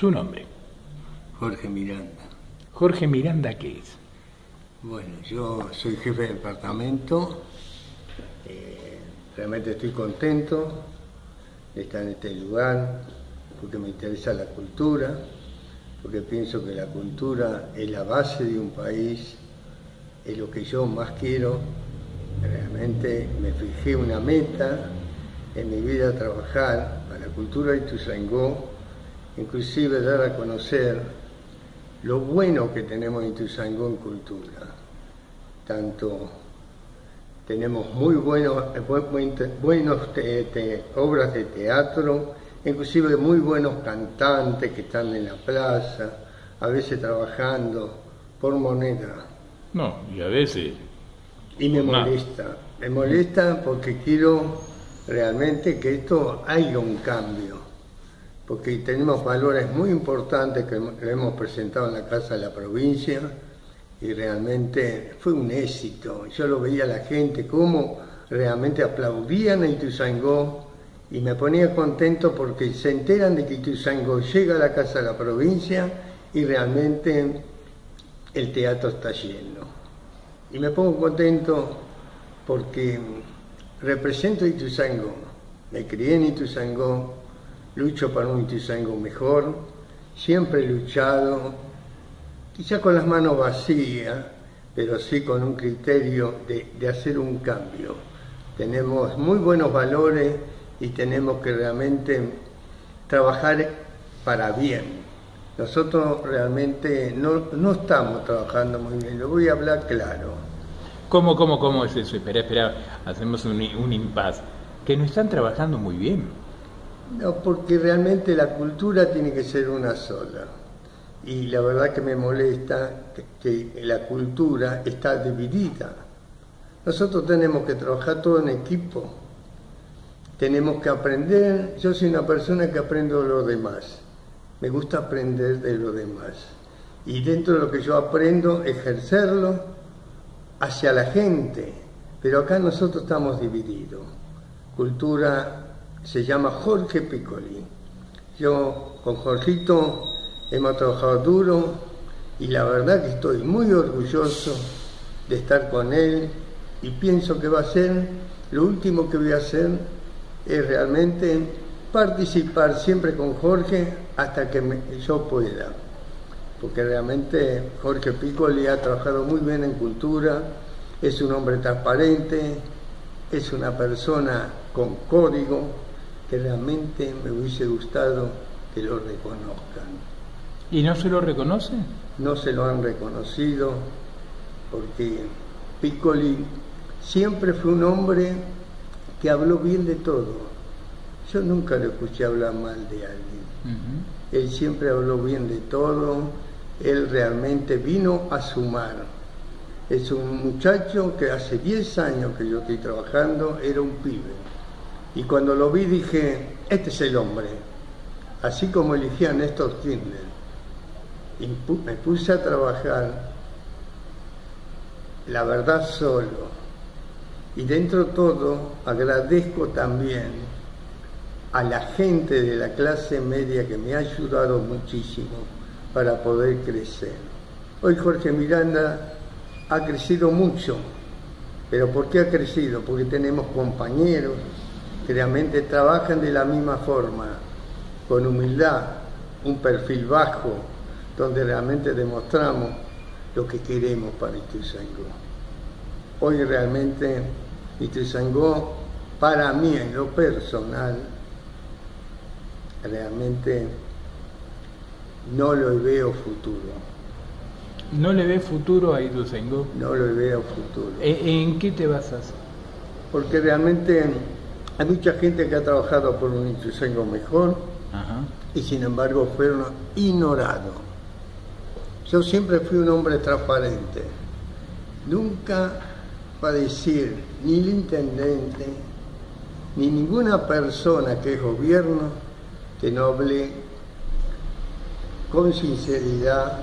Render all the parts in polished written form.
Su nombre. Jorge Miranda. Jorge Miranda, ¿qué es? Bueno, yo soy jefe de departamento. Realmente estoy contento de estar en este lugar porque me interesa la cultura, porque pienso que la cultura es la base de un país, es lo que yo más quiero. Realmente me fijé una meta en mi vida, trabajar para la cultura de Ituzaingó, inclusive dar a conocer lo bueno que tenemos en Ituzaingó en cultura. Tanto tenemos muy buenas obras de teatro, inclusive muy buenos cantantes que están en la plaza, a veces trabajando por moneda. No, y a veces... Y me molesta porque quiero realmente que esto haya un cambio, porque tenemos valores muy importantes que hemos presentado en la Casa de la Provincia y realmente fue un éxito. Yo lo veía a la gente cómo realmente aplaudían a Ituzaingó y me ponía contento porque se enteran de que Ituzaingó llega a la Casa de la Provincia y realmente el teatro está lleno. Y me pongo contento porque represento a Ituzaingó, me crié en Ituzaingó, lucho para un Ituzaingó mejor, siempre he luchado, quizá con las manos vacías, pero sí con un criterio de hacer un cambio. Tenemos muy buenos valores y tenemos que realmente trabajar para bien. Nosotros realmente no estamos trabajando muy bien, lo voy a hablar claro. ¿Cómo es eso? Espera, hacemos un impasse. Que no están trabajando muy bien. No, porque realmente la cultura tiene que ser una sola. Y la verdad que me molesta que la cultura está dividida. Nosotros tenemos que trabajar todo en equipo. Tenemos que aprender. Yo soy una persona que aprendo de los demás. Me gusta aprender de los demás. Y dentro de lo que yo aprendo, ejercerlo hacia la gente. Pero acá nosotros estamos divididos. Cultura se llama Jorge Piccoli. Yo con Jorgito hemos trabajado duro y la verdad que estoy muy orgulloso de estar con él y pienso que va a ser, lo último que voy a hacer es realmente participar siempre con Jorge hasta que yo pueda, porque realmente Jorge Piccoli ha trabajado muy bien en cultura, es un hombre transparente, es una persona con código que realmente me hubiese gustado que lo reconozcan. ¿Y no se lo reconoce? No se lo han reconocido porque Piccoli siempre fue un hombre que habló bien de todo. Yo nunca lo escuché hablar mal de alguien. Él siempre habló bien de todo, él realmente vino a sumar. Es un muchacho que hace 10 años que yo estoy trabajando, era un pibe. Y cuando lo vi dije, este es el hombre. Así como elegí a Néstor Kirchner. Y me puse a trabajar, la verdad, solo. Y dentro de todo agradezco también a la gente de la clase media que me ha ayudado muchísimo para poder crecer. Hoy Jorge Miranda ha crecido mucho, pero ¿por qué ha crecido? Porque tenemos compañeros que realmente trabajan de la misma forma, con humildad, un perfil bajo, donde realmente demostramos lo que queremos para Ituzaingó. Hoy realmente Ituzaingó, para mí en lo personal, realmente no lo veo futuro. ¿No le ve futuro a Ituzaingó? No lo veo futuro. ¿En qué te basas? Porque realmente hay mucha gente que ha trabajado por un Ituzaingó mejor. Ajá. Y sin embargo fueron ignorados. Yo siempre fui un hombre transparente. Nunca va a decir ni el intendente ni ninguna persona que es gobierno que no hablé con sinceridad,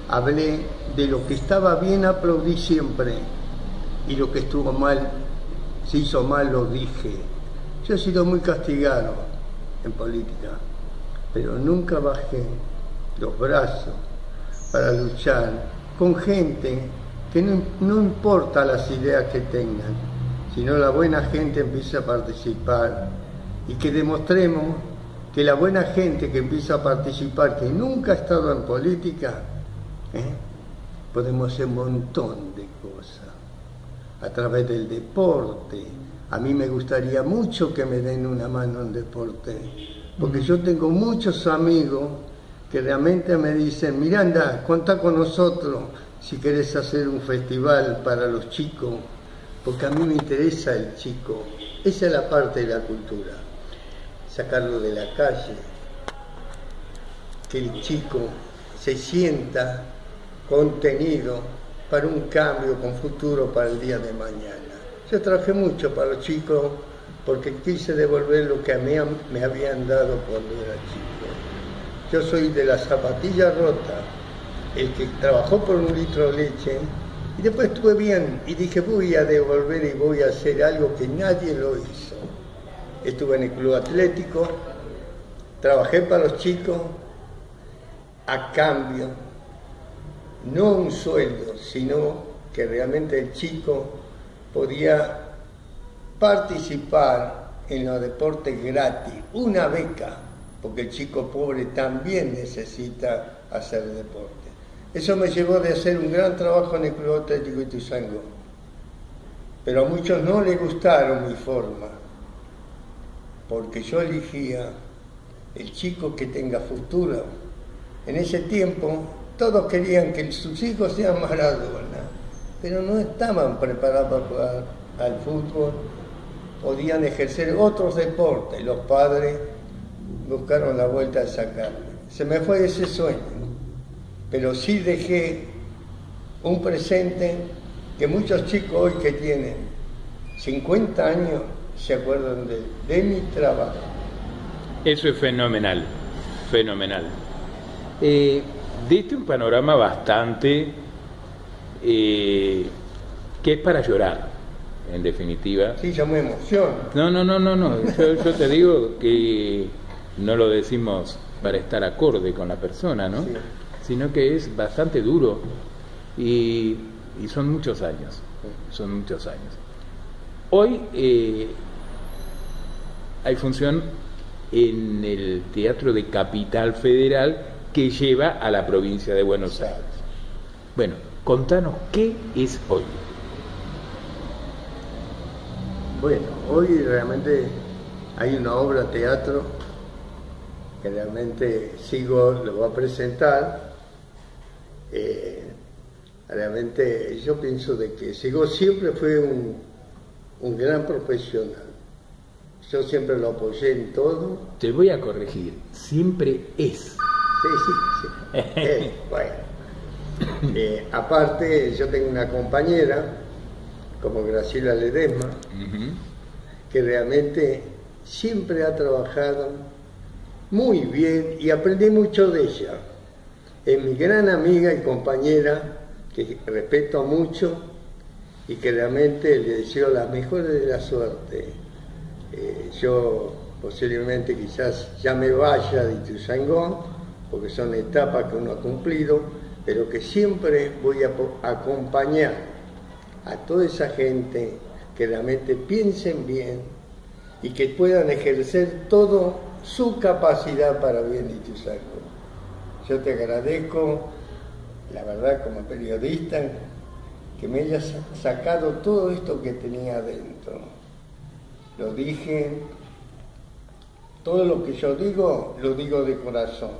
hablé de lo que estaba bien, aplaudí siempre, y lo que estuvo mal, se hizo mal, lo dije. Yo he sido muy castigado en política, pero nunca bajé los brazos para luchar con gente que no importa las ideas que tengan, sino la buena gente empieza a participar y que demostremos que la buena gente que empieza a participar, que nunca ha estado en política, podemos hacer un montón de cosas a través del deporte. A mí me gustaría mucho que me den una mano en deporte, porque yo tengo muchos amigos que realmente me dicen: Miranda, contá con nosotros si querés hacer un festival para los chicos, porque a mí me interesa el chico. Esa es la parte de la cultura, sacarlo de la calle, que el chico se sienta contenido para un cambio con futuro para el día de mañana. Yo trabajé mucho para los chicos porque quise devolver lo que a mí me habían dado cuando era chico. Yo soy de la zapatilla rota, el que trabajó por un litro de leche, y después estuve bien y dije: voy a devolver y voy a hacer algo que nadie lo hizo. Estuve en el club atlético, trabajé para los chicos a cambio, no un sueldo, sino que realmente el chico podía participar en los deportes gratis, una beca, porque el chico pobre también necesita hacer deporte. Eso me llevó de hacer un gran trabajo en el Club Atlético Ituzaingó, pero a muchos no les gustaron mi forma, porque yo elegía el chico que tenga futuro. En ese tiempo todos querían que sus hijos sean Maradona, pero no estaban preparados para jugar al fútbol, podían ejercer otros deportes. Los padres buscaron la vuelta de sacarme. Se me fue ese sueño, pero sí dejé un presente que muchos chicos hoy que tienen 50 años se acuerdan de mi trabajo. Eso es fenomenal, fenomenal. Diste un panorama bastante que es para llorar, en definitiva. Sí, yo me emociono. No. Yo te digo que no lo decimos para estar acorde con la persona, ¿no? Sí. Sino que es bastante duro y son muchos años. Son muchos años. Hoy hay función en el Teatro de Capital Federal que lleva a la provincia de Buenos Aires. Bueno, contanos qué es hoy. Bueno, hoy realmente hay una obra de teatro que realmente lo voy a presentar. Realmente yo pienso de que Sigo siempre fue un gran profesional. Yo siempre lo apoyé en todo. Te voy a corregir, siempre es. Sí. Bueno. Aparte, yo tengo una compañera como Graciela Ledesma, que realmente siempre ha trabajado muy bien y aprendí mucho de ella. Es mi gran amiga y compañera que respeto mucho y que realmente le deseo la mejor de la suerte. Yo posiblemente quizás ya me vaya de Ituzaingó, porque son etapas que uno ha cumplido, pero que siempre voy a acompañar a toda esa gente que realmente piensen bien y que puedan ejercer toda su capacidad para bien de Ituzaingó. Yo te agradezco, la verdad, como periodista, que me hayas sacado todo esto que tenía adentro. Lo dije, todo lo que yo digo, lo digo de corazón.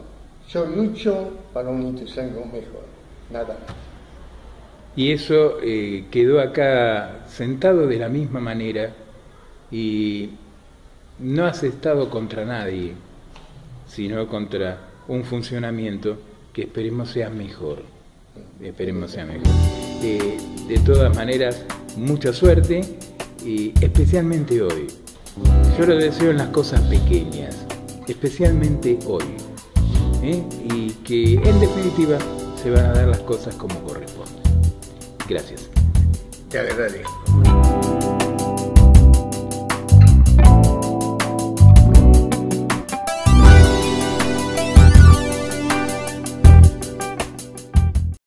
Yo lucho para un Ituzaingó mejor, nada más. Y eso quedó acá sentado de la misma manera y no has estado contra nadie, sino contra un funcionamiento que esperemos sea mejor. Esperemos sea mejor. De todas maneras, mucha suerte, y especialmente hoy. Yo lo deseo en las cosas pequeñas, especialmente hoy. Y que en definitiva se van a dar las cosas como corresponde. Gracias. Te agradezco.